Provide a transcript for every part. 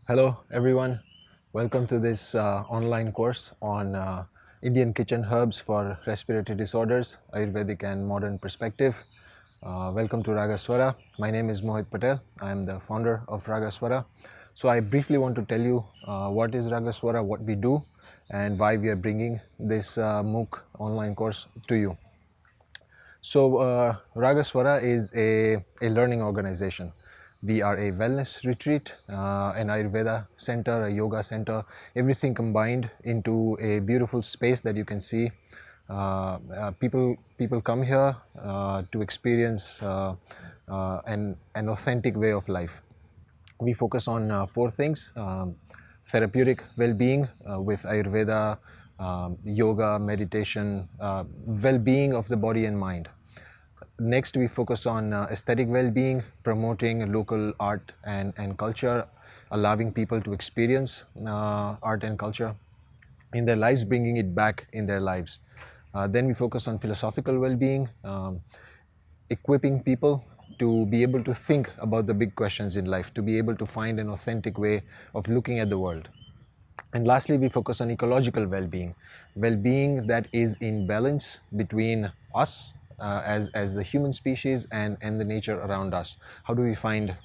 Hello everyone, welcome to this online course on Indian kitchen herbs for respiratory disorders, Ayurvedic and Modern Perspective. Welcome to Raga Svara. My name is Mohit Patel. I am the founder of Raga Svara. So I briefly want to tell you what is Raga Svara, what we do, and why we are bringing this MOOC online course to you. So Raga Swara is a learning organization. We are a wellness retreat, an Ayurveda center, a yoga center, everything combined into a beautiful space that you can see. People come here to experience an authentic way of life. We focus on four things: therapeutic well-being with Ayurveda, yoga, meditation, well-being of the body and mind. Next, we focus on aesthetic well-being, promoting local art and culture, allowing people to experience art and culture in their lives, bringing it back in their lives. Then we focus on philosophical well-being, equipping people to be able to think about the big questions in life, to be able to find an authentic way of looking at the world. And lastly, we focus on ecological well-being, well-being that is in balance between us as the human species and the nature around us. How do we find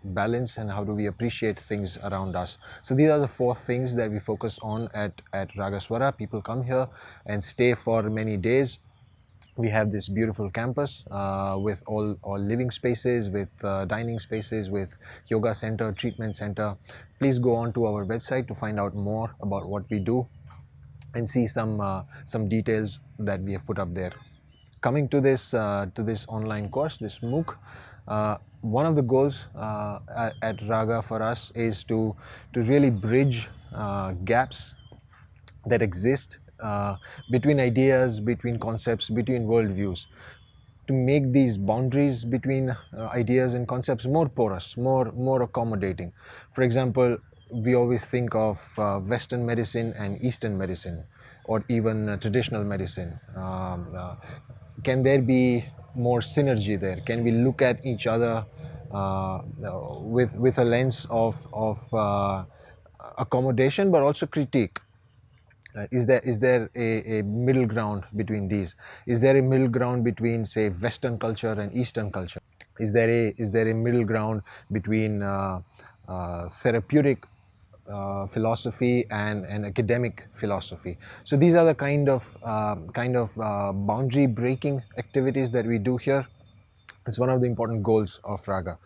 balance, and how do we appreciate things around us? So these are the four things that we focus on at Raga Swara. People come here and stay for many days. We have this beautiful campus with all living spaces, with dining spaces, with yoga center, treatment center. Please go on to our website to find out more about what we do and see some details that we have put up there. Coming to this online course, this MOOC, one of the goals at Raga for us is to really bridge gaps that exist between ideas, between concepts, between worldviews, to make these boundaries between ideas and concepts more porous, more accommodating. For example, we always think of Western medicine and Eastern medicine, or even traditional medicine. Can there be more synergy there? Can we look at each other with a lens of accommodation, but also critique? Is there a middle ground between these? Is there a middle ground between, say, Western culture and Eastern culture? Is there a middle ground between therapeutic philosophy and academic philosophy? So these are the kind of boundary breaking activities that we do here. It's one of the important goals of Raga.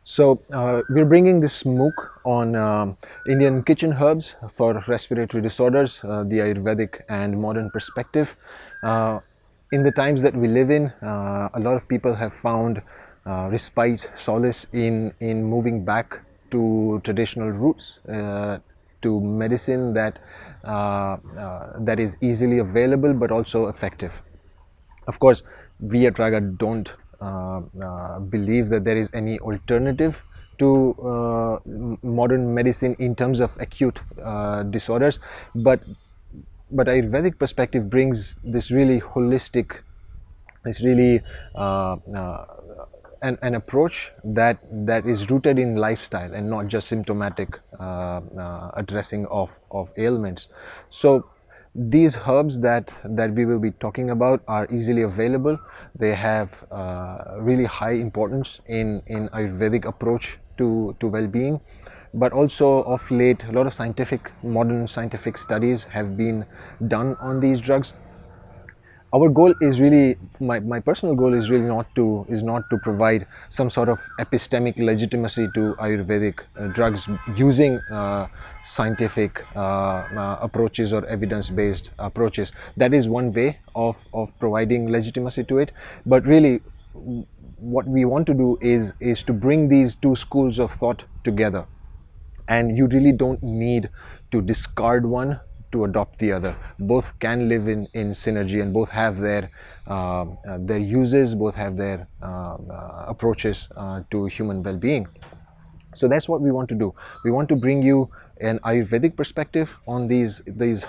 So we're bringing this MOOC on Indian kitchen herbs for respiratory disorders, the Ayurvedic and Modern Perspective. In the times that we live in, a lot of people have found respite, solace in moving back to traditional roots, to medicine that is easily available but also effective. Of course, we at Raga don't believe that there is any alternative to modern medicine in terms of acute disorders, but Ayurvedic perspective brings this really holistic, this really an approach that is rooted in lifestyle and not just symptomatic addressing of ailments. So these herbs that we will be talking about are easily available. They have really high importance in Ayurvedic approach to well-being, but also of late a lot of modern scientific studies have been done on these drugs. Our goal is really, my personal goal is really not to provide some sort of epistemic legitimacy to Ayurvedic drugs using scientific approaches or evidence-based approaches. That is one way of providing legitimacy to it. But really, what we want to do is to bring these two schools of thought together. And you really don't need to discard one to adopt the other. Both can live in synergy, and both have their uses, both have their approaches to human well-being. So that's what we want to do. We want to bring you an Ayurvedic perspective on these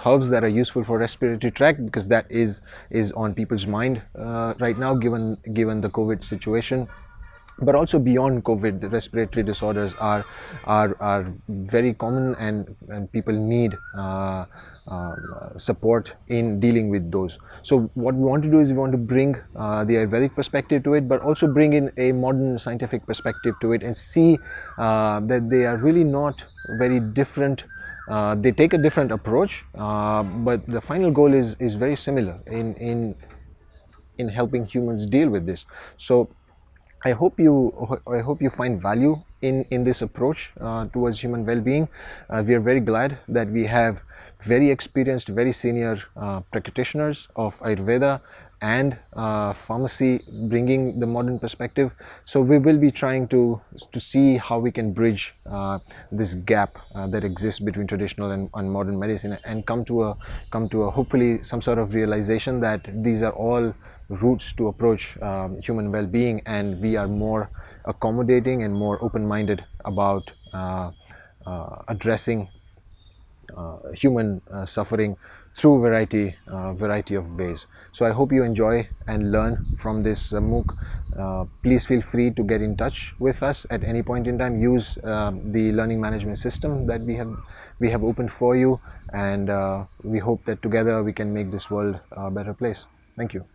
herbs that are useful for respiratory tract, because that is on people's mind right now, given the COVID situation. but also beyond COVID, the respiratory disorders are very common, and people need support in dealing with those. So what we want to do is we want to bring the Ayurvedic perspective to it, but also bring in a modern scientific perspective to it, and see that they are really not very different. They take a different approach, but the final goal is very similar in helping humans deal with this. So I hope you find value in this approach towards human well-being. We are very glad that we have very experienced, very senior practitioners of Ayurveda and pharmacy bringing the modern perspective. So we will be trying to see how we can bridge this gap that exists between traditional and modern medicine, and come to a hopefully some sort of realization that these are all routes to approach human well-being, and we are more accommodating and more open-minded about addressing human suffering through variety of ways. So I hope you enjoy and learn from this MOOC. Please feel free to get in touch with us at any point in time. Use the learning management system that we have opened for you, and we hope that together we can make this world a better place. Thank you.